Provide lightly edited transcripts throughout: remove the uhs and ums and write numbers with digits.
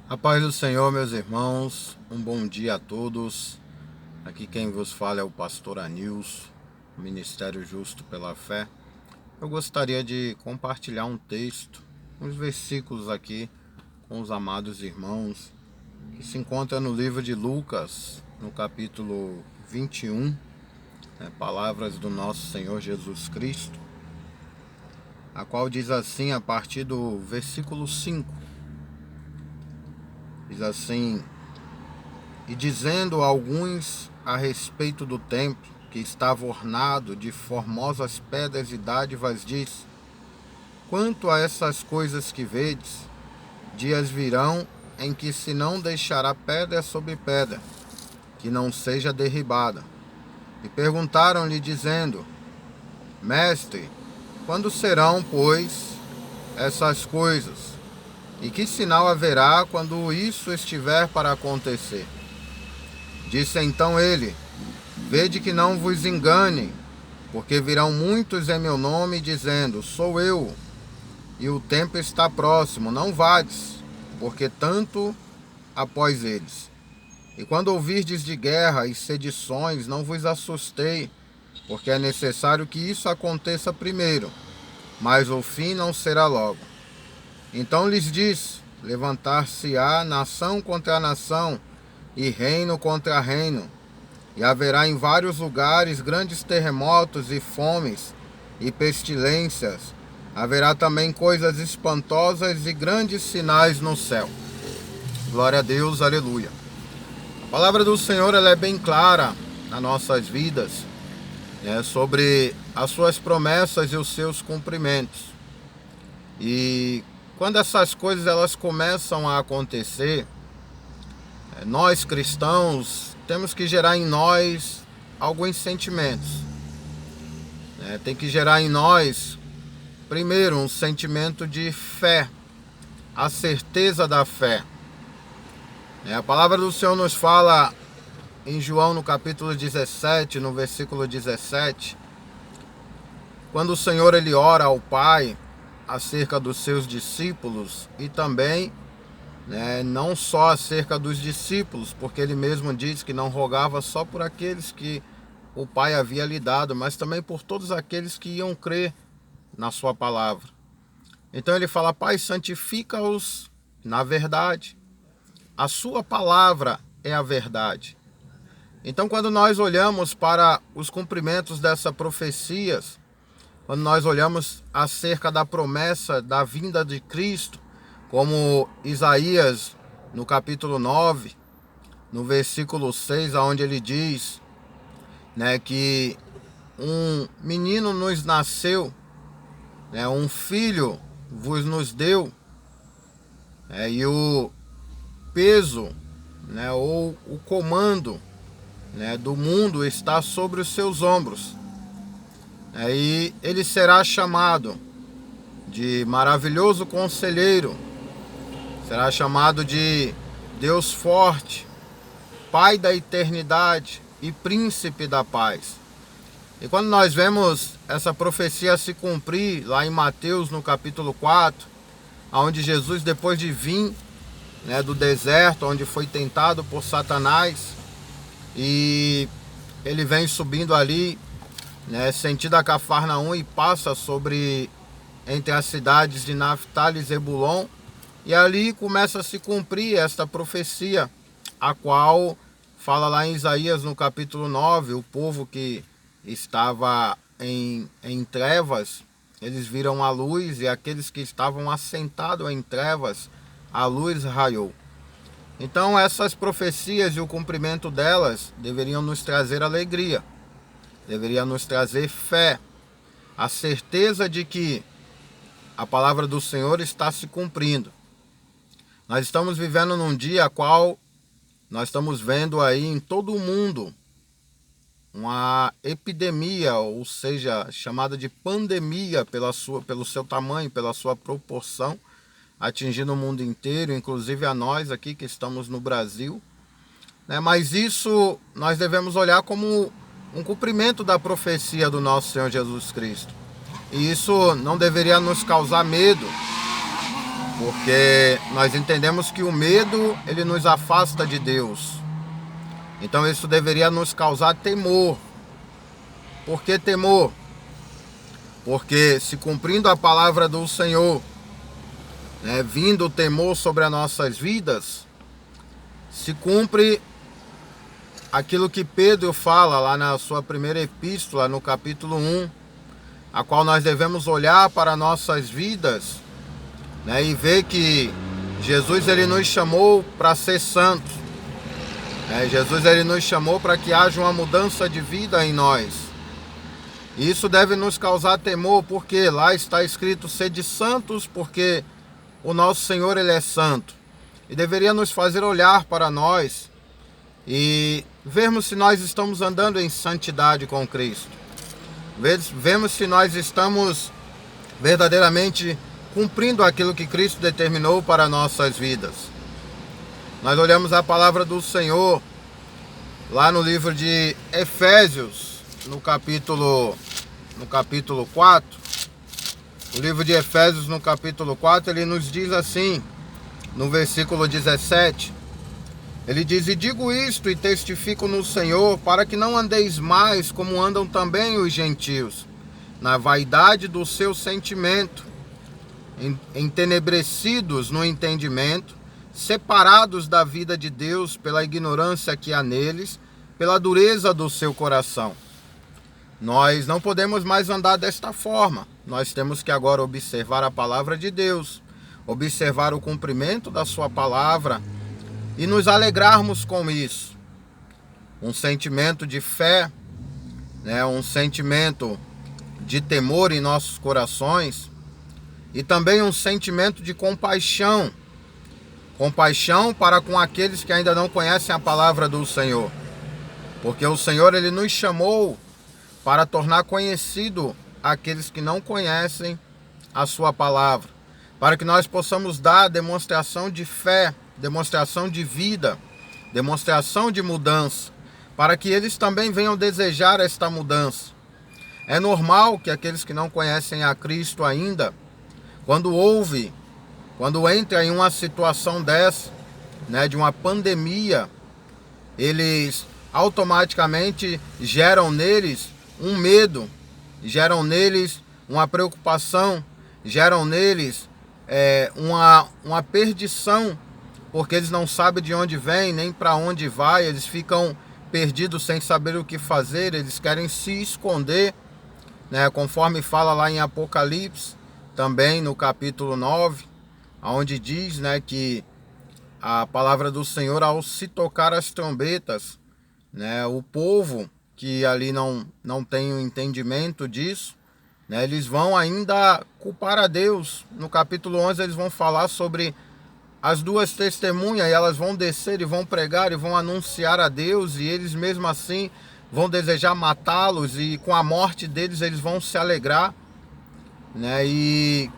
A paz do Senhor, meus irmãos, um bom dia a todos. Aqui quem vos fala é o pastor Anilson, Ministério Justo pela Fé. Eu gostaria de compartilhar um texto, uns versículos aqui com os amados irmãos, que se encontra no livro de Lucas, no capítulo 21, palavras do nosso Senhor Jesus Cristo, a qual diz assim a partir do versículo 5. Diz assim: E dizendo a alguns a respeito do templo, que estava ornado de formosas pedras e dádivas, diz: Quanto a essas coisas que vedes, dias virão em que se não deixará pedra sobre pedra, que não seja derribada. E perguntaram-lhe, dizendo: Mestre, quando serão, pois, essas coisas? E que sinal haverá quando isso estiver para acontecer? Disse então ele: Vede que não vos enganem, porque virão muitos em meu nome, dizendo: Sou eu, e o tempo está próximo, não vades, porque tanto após eles. E quando ouvirdes de guerra e sedições, não vos assustei, porque é necessário que isso aconteça primeiro, mas o fim não será logo. Então lhes disse: Levantar-se-á nação contra nação, e reino contra reino, e haverá em vários lugares grandes terremotos e fomes e pestilências. Haverá também coisas espantosas e grandes sinais no céu. Glória a Deus, aleluia. A palavra do Senhor ela é bem clara nas nossas vidas, sobre as suas promessas e os seus cumprimentos. E quando essas coisas elas começam a acontecer, nós cristãos temos que gerar em nós alguns sentimentos. Tem que gerar em nós, primeiro, um sentimento de fé, a certeza da fé. A palavra do Senhor nos fala em João no capítulo 17, no versículo 17, quando o Senhor ele ora ao Pai acerca dos seus discípulos e também não só acerca dos discípulos, porque ele mesmo diz que não rogava só por aqueles que o Pai havia lhe dado, mas também por todos aqueles que iam crer na sua palavra. Então ele fala: Pai, santifica-os na verdade. A sua palavra é a verdade. Então quando nós olhamos para os cumprimentos dessas profecias, quando nós olhamos acerca da promessa da vinda de Cristo, como Isaías, no capítulo 9, no versículo 6, onde ele diz que um menino nos nasceu, um filho vos nos deu, e o peso, ou o comando do mundo está sobre os seus ombros. E ele será chamado de maravilhoso conselheiro, será chamado de Deus forte, Pai da eternidade e Príncipe da paz. E quando nós vemos essa profecia se cumprir lá em Mateus no capítulo 4, onde Jesus, depois de vir do deserto, onde foi tentado por Satanás, e ele vem subindo ali, sentido a Cafarnaum, e passa entre as cidades de Naftali e Zebulon, e ali começa a se cumprir esta profecia, a qual fala lá em Isaías no capítulo 9, o povo que estava em trevas, eles viram a luz, e aqueles que estavam assentados em trevas, a luz raiou. Então essas profecias e o cumprimento delas deveriam nos trazer alegria, deveria nos trazer fé, a certeza de que a palavra do Senhor está se cumprindo. Nós estamos vivendo num dia a qual nós estamos vendo aí em todo o mundo uma epidemia, ou seja, chamada de pandemia pelo seu tamanho, pela sua proporção, atingindo o mundo inteiro, inclusive a nós aqui que estamos no Brasil. Mas isso nós devemos olhar como um cumprimento da profecia do nosso Senhor Jesus Cristo. E isso não deveria nos causar medo, porque nós entendemos que o medo, ele nos afasta de Deus. Então isso deveria nos causar temor. Por que temor? Porque se cumprindo a palavra do Senhor, vindo o temor sobre as nossas vidas, se cumpre aquilo que Pedro fala lá na sua primeira epístola, no capítulo 1, a qual nós devemos olhar para nossas vidas, e ver que Jesus ele nos chamou para ser santos. Jesus ele nos chamou para que haja uma mudança de vida em nós. E isso deve nos causar temor, porque lá está escrito: sede santos, porque o nosso Senhor ele é santo. E deveria nos fazer olhar para nós e vermos se nós estamos andando em santidade com Cristo. Vemos se nós estamos verdadeiramente cumprindo aquilo que Cristo determinou para nossas vidas. Nós olhamos a palavra do Senhor lá no livro de Efésios, no capítulo 4. O livro de Efésios, no capítulo 4, ele nos diz assim, no versículo 17, ele diz: e digo isto e testifico no Senhor, para que não andeis mais como andam também os gentios, na vaidade do seu sentimento, entenebrecidos no entendimento, separados da vida de Deus pela ignorância que há neles, pela dureza do seu coração. Nós não podemos mais andar desta forma. Nós temos que agora observar a palavra de Deus, observar o cumprimento da sua palavra e nos alegrarmos com isso. Um sentimento de fé, um sentimento de temor em nossos corações e também um sentimento de compaixão. Compaixão para com aqueles que ainda não conhecem a palavra do Senhor. Porque o Senhor ele nos chamou para tornar conhecido aqueles que não conhecem a sua palavra, para que nós possamos dar demonstração de fé, demonstração de vida, demonstração de mudança, para que eles também venham desejar esta mudança. É normal que aqueles que não conhecem a Cristo ainda, quando entra em uma situação dessa, de uma pandemia, eles automaticamente geram neles um medo, geram neles uma preocupação, geram neles uma perdição, porque eles não sabem de onde vem, nem para onde vai, eles ficam perdidos sem saber o que fazer, eles querem se esconder, conforme fala lá em Apocalipse, também no capítulo 9, onde diz que a palavra do Senhor, ao se tocar as trombetas, o povo que ali não tem o entendimento disso, eles vão ainda culpar a Deus. No capítulo 11 eles vão falar sobre as duas testemunhas, e elas vão descer e vão pregar e vão anunciar a Deus, e eles mesmo assim vão desejar matá-los, e com a morte deles eles vão se alegrar, e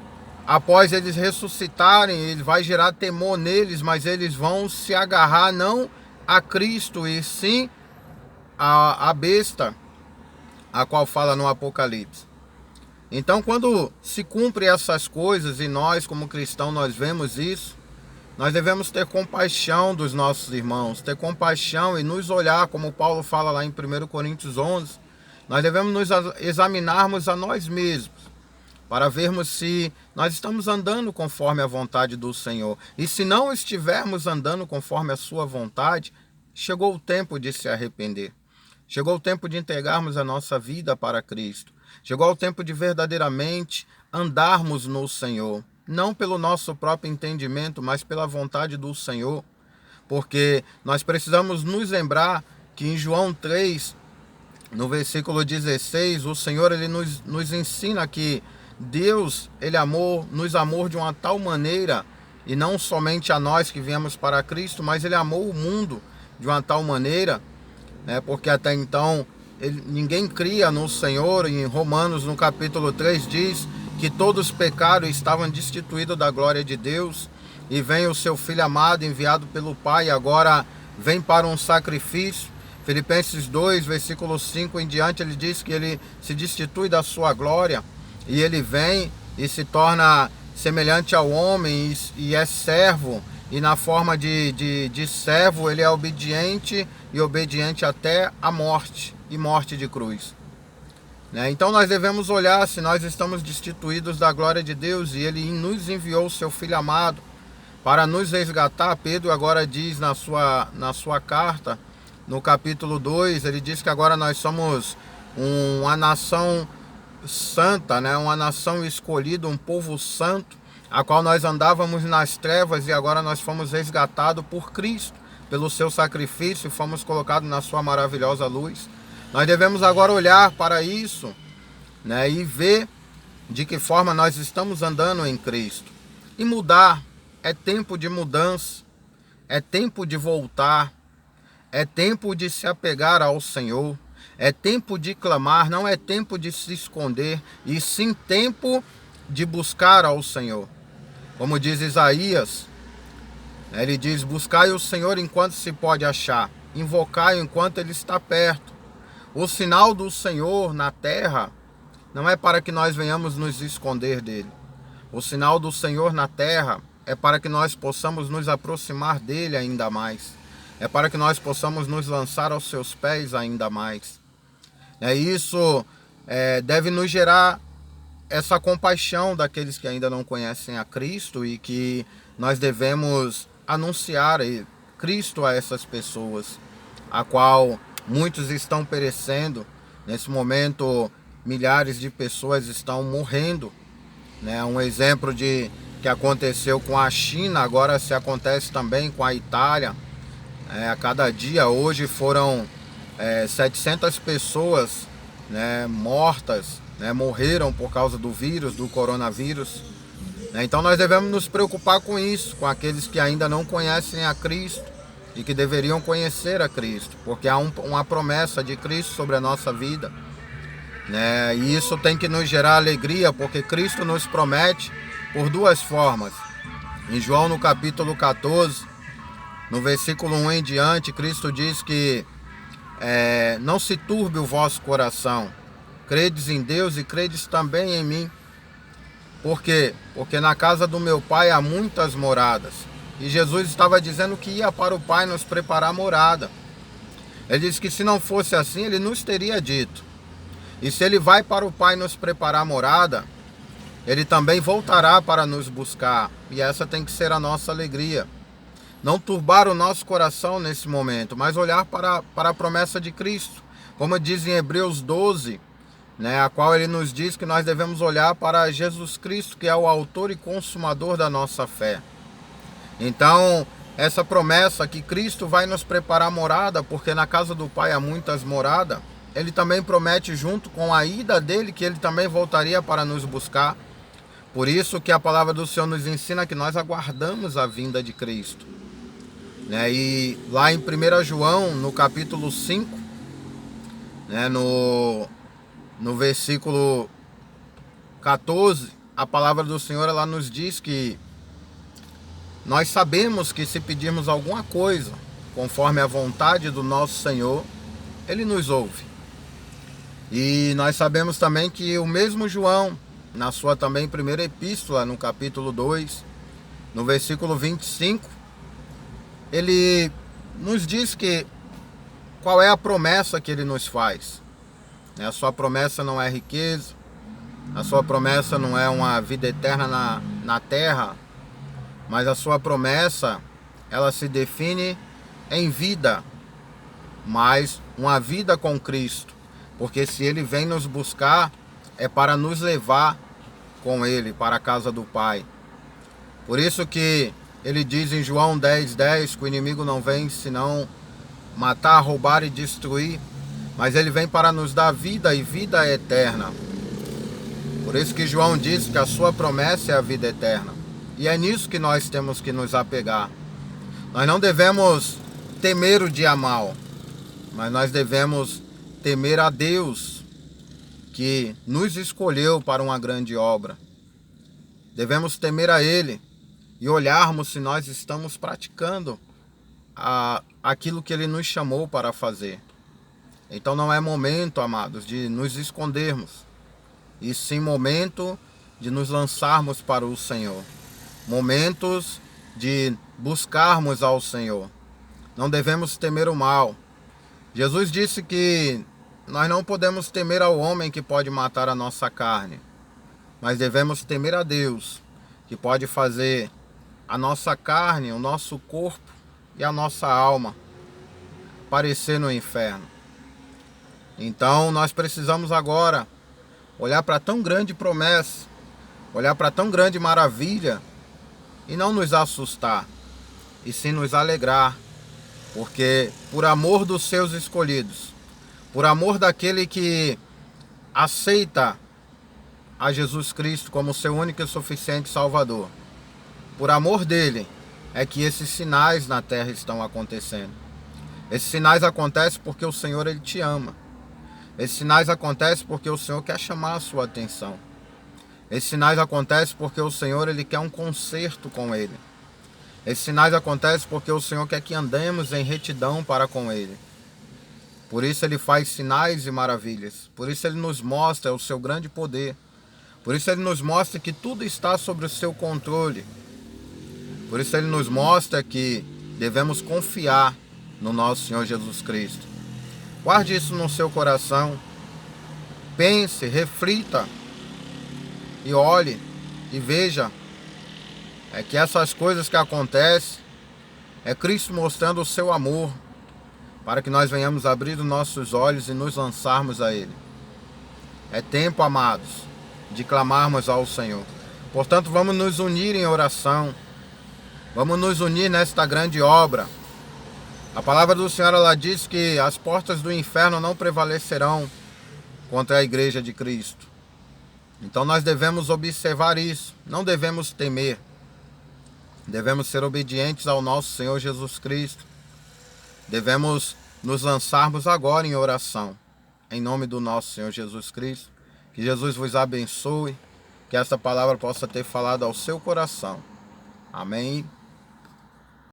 após eles ressuscitarem, ele vai gerar temor neles, mas eles vão se agarrar não a Cristo, e sim a besta, a qual fala no Apocalipse. Então, quando se cumpre essas coisas, e nós como cristãos nós vemos isso, nós devemos ter compaixão dos nossos irmãos, ter compaixão e nos olhar, como Paulo fala lá em 1 Coríntios 11, nós devemos nos examinarmos a nós mesmos, para vermos se nós estamos andando conforme a vontade do Senhor. E se não estivermos andando conforme a sua vontade, chegou o tempo de se arrepender. Chegou o tempo de entregarmos a nossa vida para Cristo. Chegou o tempo de verdadeiramente andarmos no Senhor. Não pelo nosso próprio entendimento, mas pela vontade do Senhor. Porque nós precisamos nos lembrar que em João 3, no versículo 16, o Senhor ele nos ensina que Deus ele nos amou de uma tal maneira, e não somente a nós que viemos para Cristo, mas ele amou o mundo de uma tal maneira, porque até então ninguém cria no Senhor. Em Romanos, no capítulo 3, diz que todos pecaram e estavam destituídos da glória de Deus, e vem o seu Filho amado, enviado pelo Pai, agora vem para um sacrifício. Filipenses 2, versículo 5 em diante, ele diz que ele se destitui da sua glória, e ele vem e se torna semelhante ao homem e é servo, e na forma de servo ele é obediente, e obediente até a morte, e morte de cruz. Então nós devemos olhar se nós estamos destituídos da glória de Deus, e Ele nos enviou o seu Filho amado para nos resgatar. Pedro agora diz na sua carta, no capítulo 2, ele diz que agora nós somos uma nação santa, uma nação escolhida, um povo santo, a qual nós andávamos nas trevas e agora nós fomos resgatados por Cristo, pelo seu sacrifício, e fomos colocados na sua maravilhosa luz. Nós devemos agora olhar para isso, e ver de que forma nós estamos andando em Cristo. E mudar, é tempo de mudança, é tempo de voltar, é tempo de se apegar ao Senhor, é tempo de clamar, não é tempo de se esconder, e sim tempo de buscar ao Senhor. Como diz Isaías, ele diz: buscai o Senhor enquanto se pode achar, invocai enquanto Ele está perto. O sinal do Senhor na terra não é para que nós venhamos nos esconder dele. O sinal do Senhor na terra é para que nós possamos nos aproximar dele ainda mais. É para que nós possamos nos lançar aos seus pés ainda mais. Isso deve nos gerar essa compaixão daqueles que ainda não conhecem a Cristo, e que nós devemos anunciar Cristo a essas pessoas, a qual muitos estão perecendo. Nesse momento, milhares de pessoas estão morrendo. Um exemplo que aconteceu com a China, agora se acontece também com a Itália. A cada dia, hoje foram 700 pessoas mortas, morreram por causa do vírus, do coronavírus. Então nós devemos nos preocupar com isso, com aqueles que ainda não conhecem a Cristo, e que deveriam conhecer a Cristo, porque há uma promessa de Cristo sobre a nossa vida, e isso tem que nos gerar alegria, porque Cristo nos promete por duas formas. Em João, no capítulo 14, no versículo 1 em diante, Cristo diz que não se turbe o vosso coração, credes em Deus e credes também em mim. Por quê? Porque na casa do meu Pai há muitas moradas. E Jesus estava dizendo que ia para o Pai nos preparar morada. Ele disse que se não fosse assim, Ele nos teria dito. E se Ele vai para o Pai nos preparar morada, Ele também voltará para nos buscar. E essa tem que ser a nossa alegria. Não turbar o nosso coração nesse momento, mas olhar para a promessa de Cristo. Como diz em Hebreus 12, a qual ele nos diz que nós devemos olhar para Jesus Cristo, que é o autor e consumador da nossa fé. Então, essa promessa que Cristo vai nos preparar morada, porque na casa do Pai há muitas moradas, Ele também promete, junto com a ida dele, que Ele também voltaria para nos buscar. Por isso que a palavra do Senhor nos ensina que nós aguardamos a vinda de Cristo. E lá em 1 João, no capítulo 5, no versículo 14, a palavra do Senhor ela nos diz que nós sabemos que se pedirmos alguma coisa conforme a vontade do nosso Senhor, Ele nos ouve. E nós sabemos também que o mesmo João, na sua também primeira epístola, no capítulo 2, no versículo 25, ele nos diz que qual é a promessa que Ele nos faz. A sua promessa não é riqueza, a sua promessa não é uma vida eterna na terra, mas a sua promessa, ela se define em vida, mas uma vida com Cristo. Porque se Ele vem nos buscar, é para nos levar com Ele para a casa do Pai. Por isso que Ele diz em João 10:10 que o inimigo não vem senão matar, roubar e destruir, mas Ele vem para nos dar vida e vida eterna. Por isso que João diz que a sua promessa é a vida eterna. E é nisso que nós temos que nos apegar. Nós não devemos temer o dia mau, mas nós devemos temer a Deus, que nos escolheu para uma grande obra. Devemos temer a Ele e olharmos se nós estamos praticando aquilo que Ele nos chamou para fazer. Então não é momento, amados, de nos escondermos, e sim momento de nos lançarmos para o Senhor, momentos de buscarmos ao Senhor. Não devemos temer o mal. Jesus disse que nós não podemos temer ao homem que pode matar a nossa carne, mas devemos temer a Deus, que pode fazer a nossa carne, o nosso corpo e a nossa alma parecer no inferno. Então nós precisamos agora olhar para tão grande promessa, olhar para tão grande maravilha e não nos assustar, e sim nos alegrar, porque por amor dos seus escolhidos, por amor daquele que aceita a Jesus Cristo como seu único e suficiente Salvador, por amor dele é que esses sinais na terra estão acontecendo. Esses sinais acontecem porque o Senhor, ele te ama. Esses sinais acontecem porque o Senhor quer chamar a sua atenção. Esses sinais acontecem porque o Senhor, ele quer um conserto com ele. Esses sinais acontecem porque o Senhor quer que andemos em retidão para com ele. Por isso ele faz sinais e maravilhas. Por isso ele nos mostra o seu grande poder. Por isso ele nos mostra que tudo está sob o seu controle. Por isso ele nos mostra que devemos confiar no nosso Senhor Jesus Cristo. Guarde isso no seu coração. Pense, reflita e olhe e veja que essas coisas que acontecem é Cristo mostrando o seu amor para que nós venhamos abrir os nossos olhos e nos lançarmos a Ele. É tempo, amados, de clamarmos ao Senhor. Portanto, vamos nos unir em oração. Vamos nos unir nesta grande obra. A palavra do Senhor, ela diz que as portas do inferno não prevalecerão contra a igreja de Cristo. Então nós devemos observar isso, não devemos temer. Devemos ser obedientes ao nosso Senhor Jesus Cristo. Devemos nos lançarmos agora em oração, em nome do nosso Senhor Jesus Cristo. Que Jesus vos abençoe, que esta palavra possa ter falado ao seu coração. Amém.